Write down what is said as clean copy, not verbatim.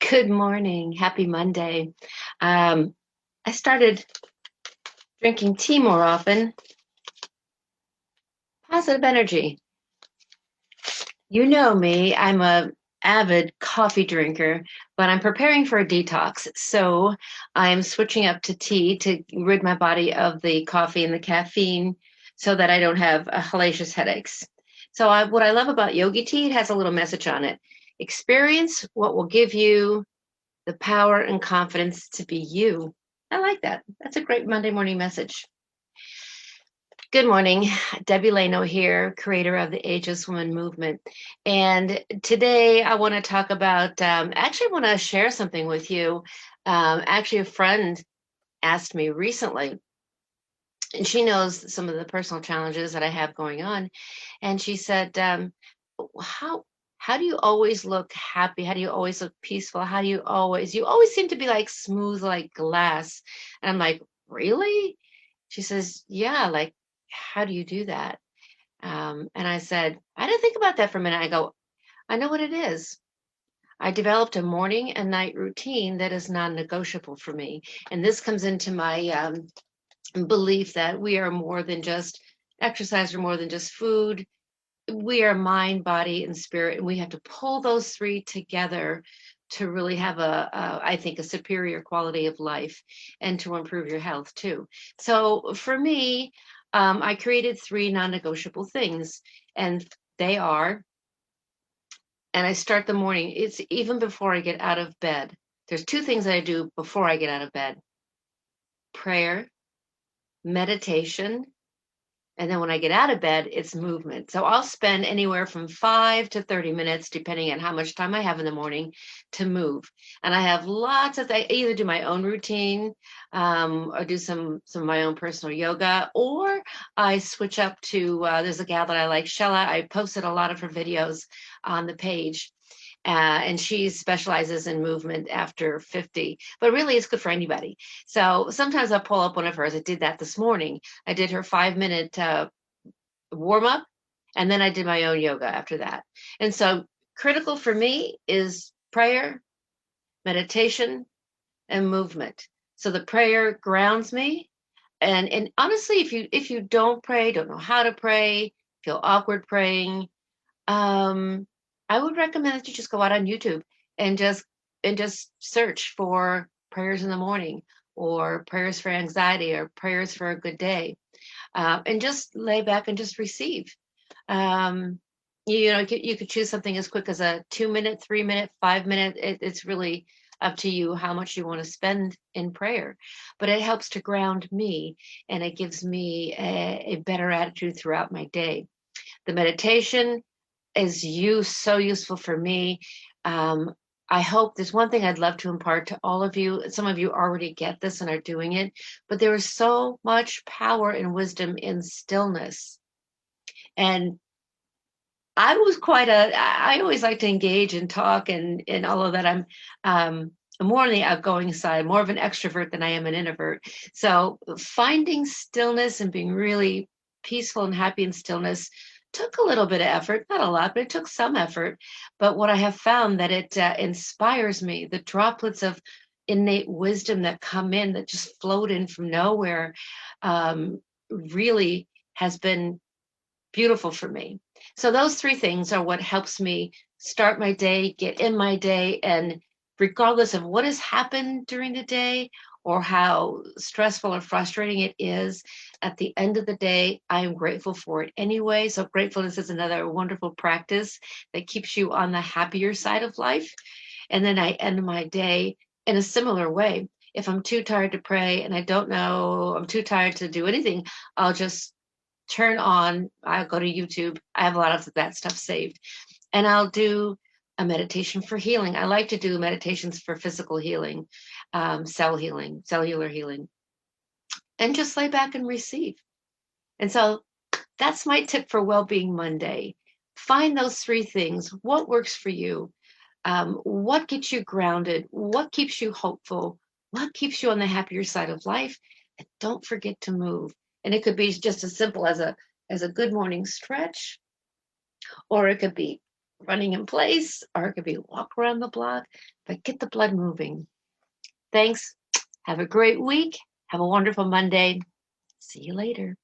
Good morning. Happy Monday. Um, I started drinking tea more often. Positive energy. You know me, I'm a avid coffee drinker, but I'm preparing for a detox. So I'm switching up to tea to rid my body of the coffee and the caffeine so that I don't have hellacious headaches. What I love about yogi tea, it has a little message on it. Experience what will give you the power and confidence to be you. I like that. That's a great Monday morning message. Good morning. Debbie Leno here, creator of the Ageless Woman Movement. And today I want to talk about, actually, want to share something with you. Actually, a friend asked me recently, and she knows some of the personal challenges that I have going on. And she said, how, how do you always look happy? How do you always look peaceful? You always seem to be like smooth like glass. And I'm like, really? She says, yeah, like, how do you do that? And I said, I didn't think about that for a minute. I go, I know what it is. I developed a morning and night routine that is non-negotiable for me. And this comes into my belief that we are more than just exercise, or more than just food. We are mind, body, and spirit, and we have to pull those three together to really have I think, a superior quality of life and to improve your health too. So for me, I created three non-negotiable things, and they are, and I start the morning. It's even before I get out of bed. There's two things that I do before I get out of bed: prayer, meditation, and then when I get out of bed, it's movement. So I'll spend anywhere from 5 to 30 minutes, depending on how much time I have in the morning, to move. And I have lots of things. I either do my own routine, or do some of my own personal yoga, or I switch up to, there's a gal that I like, Shella. I posted a lot of her videos on the page. And she specializes in movement after 50, but really it's good for anybody. So sometimes I'll pull up one of hers. I did that this morning. I did her 5 minute warm up, and then I did my own yoga after that. And so critical for me is prayer, meditation, and movement. So the prayer grounds me. And honestly, if you don't pray, don't know how to pray, feel awkward praying, um, I would recommend that you just go out on YouTube and just search for prayers in the morning, or prayers for anxiety, or prayers for a good day, and just lay back and just receive. Um, you could choose something as quick as a 2 minute, 3 minute, 5 minute. It's really up to you how much you want to spend in prayer, but it helps to ground me, and it gives me a better attitude throughout my day. The meditation is so useful for me. Um, I hope there's one thing I'd love to impart to all of you. Some of you already get this and are doing it, but there is so much power and wisdom in stillness. And I always like to engage and talk and all of that. I'm more on the outgoing side, more of an extrovert than I am an introvert. So finding stillness and being really peaceful and happy in stillness took a little bit of effort, not a lot, but it took some effort. But what I have found, that it inspires me. The droplets of innate wisdom that come in, that just float in from nowhere, um, really has been beautiful for me. So those three things are what helps me start my day, get in my day, and regardless of what has happened during the day or how stressful or frustrating it is, at the end of the day, I am grateful for it anyway. So gratefulness is another wonderful practice that keeps you on the happier side of life. And then I end my day in a similar way. If I'm too tired to pray and I don't know, I'm too tired to do anything, I'll just I'll go to YouTube. I have a lot of that stuff saved. And I'll do a meditation for healing. I like to do meditations for physical healing, cell healing, cellular healing, and just lay back and receive. And so that's my tip for Wellbeing Monday. Find those three things. What works for you? What gets you grounded? What keeps you hopeful? What keeps you on the happier side of life? And don't forget to move. And it could be just as simple as a good morning stretch, or it could be running in place, or it could be walk around the block, but get the blood moving. Thanks. Have a great week. Have a wonderful Monday. See you later.